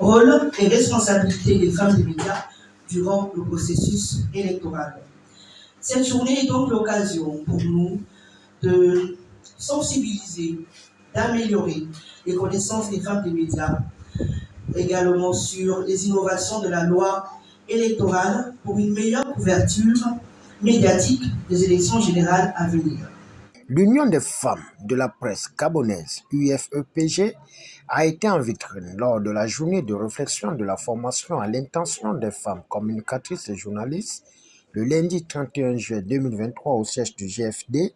Rôle et responsabilité des femmes des médias durant le processus électoral. Cette journée est donc l'occasion pour nous de sensibiliser, d'améliorer les connaissances des femmes des médias, également sur les innovations de la loi électorale pour une meilleure couverture médiatique des élections générales à venir. L'Union des femmes de la presse gabonaise, UFEPG, a été en vitrine lors de la journée de réflexion de la formation à l'intention des femmes communicatrices et journalistes le lundi 31 juillet 2023 au siège du GFD,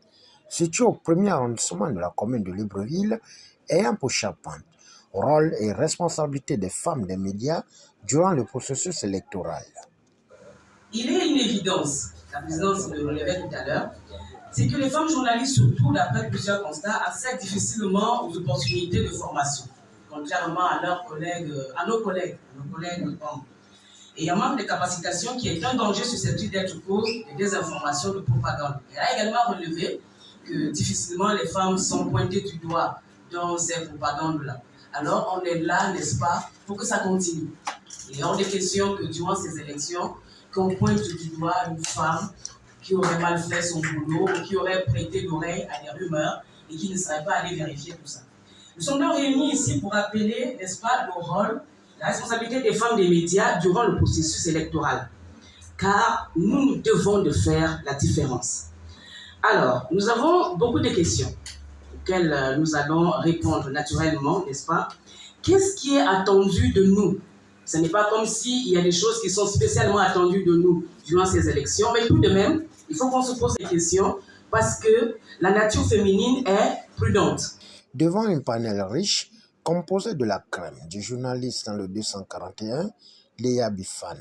situé au premier arrondissement de la commune de Libreville, ayant pour charpente rôle et responsabilité des femmes des médias durant le processus électoral. Il est une évidence, la présidence le relevait tout à l'heure, c'est que les femmes journalistes, surtout d'après plusieurs constats, accèdent difficilement aux opportunités de formation, contrairement à nos collègues hommes. Et il y a un manque de capacitation qui est un danger susceptible d'être cause de désinformation, de propagande. Elle a également relevé que difficilement les femmes sont pointées du doigt dans ces propagandes-là. Alors on est là, n'est-ce pas, pour que ça continue. Il est hors de question que durant ces élections, qu'on pointe du doigt une femme qui aurait mal fait son boulot ou qui aurait prêté l'oreille à des rumeurs et qui ne serait pas allé vérifier tout ça. Nous sommes donc réunis ici pour rappeler, n'est-ce pas, le rôle, la responsabilité des femmes des médias durant le processus électoral. Car nous devons de faire la différence. Alors, nous avons beaucoup de questions auxquelles nous allons répondre naturellement, n'est-ce pas? Qu'est-ce qui est attendu de nous? Ce n'est pas comme s'il y a des choses qui sont spécialement attendues de nous durant ces élections, mais tout de même, il faut qu'on se pose des questions parce que la nature féminine est prudente. Devant un panel riche, composé de la crème du journaliste dans le 241, Léa Bifan,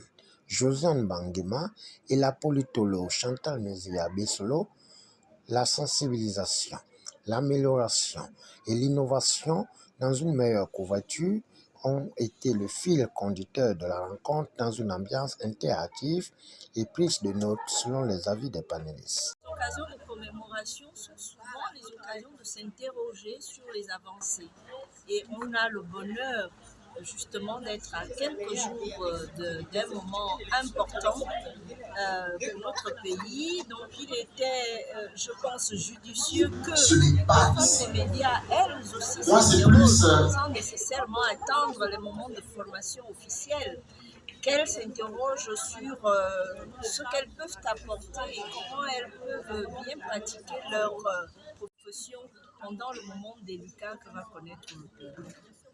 Josiane Banguema et la politologue Chantal Mézia Bessolo, la sensibilisation, l'amélioration et l'innovation dans une meilleure couverture ont été le fil conducteur de la rencontre dans une ambiance interactive et prise de notes selon les avis des panélistes. Les occasions de commémoration sont souvent les occasions de s'interroger sur les avancées. Et on a le bonheur justement d'être à quelques jours d'un moment important pour notre pays. Donc il était, je pense, judicieux que les femmes des médias, elles aussi, s'interrogent sans nécessairement attendre les moments de formation officielle, qu'elles s'interrogent sur ce qu'elles peuvent apporter et comment elles peuvent bien pratiquer leur profession pendant le moment délicat que va connaître le pays.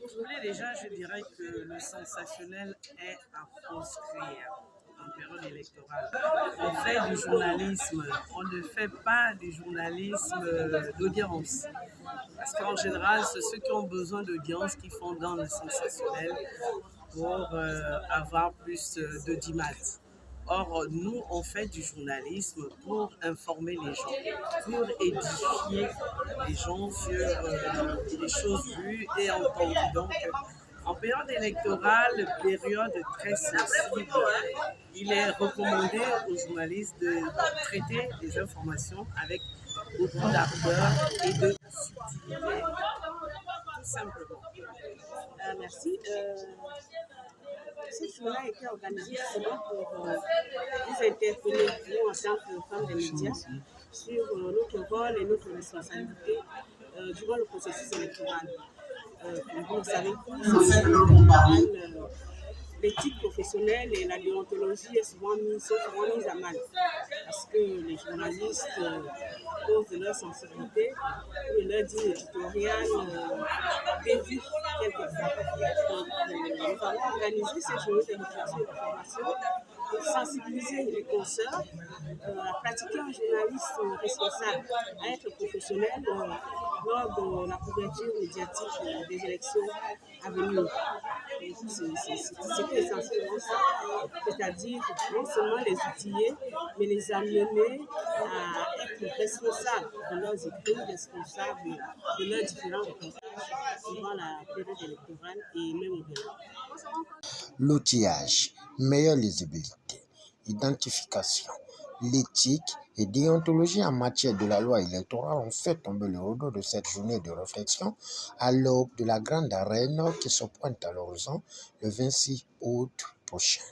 Aujourd'hui, déjà, je dirais que le sensationnel est à proscrire en période électorale. On fait du journalisme, on ne fait pas du journalisme d'audience. Parce qu'en général, c'est ceux qui ont besoin d'audience qui font dans le sensationnel pour avoir plus d'audimat. Or, nous, on fait du journalisme pour informer les gens, pour édifier les gens sur les choses vues et entendues. Donc, en période électorale, période très sensible, il est recommandé aux journalistes de traiter les informations avec beaucoup d'ardeur et de subtilité, tout simplement. Merci. Ce jour-là a été organisé justement pour nous interpeller, nous en tant que femmes des médias, sur notre rôle et notre responsabilité durant le processus électoral. Vous le savez tous, l'éthique professionnelle et la déontologie sont souvent mises à mal parce que les journalistes, à cause de leur sensibilité ou de leur digne éditoriale, dévient quelquefois. Donc, nous allons organiser ces journées de réflexion et de formation pour sensibiliser les consoeurs à pratiquer un journalisme responsable, à être professionnel lors de la couverture médiatique des élections à venir. C'est essentiellement ça, c'est-à-dire non seulement les outiller, mais les amener à être responsables de leurs écrits, responsables de leurs différents reportages durant la période électorale et même au-delà. L'outillage, meilleure lisibilité, identification, l'éthique et déontologie en matière de la loi électorale ont fait tomber le rideau de cette journée de réflexion à l'aube de la grande arène qui se pointe à l'horizon le 26 août prochain.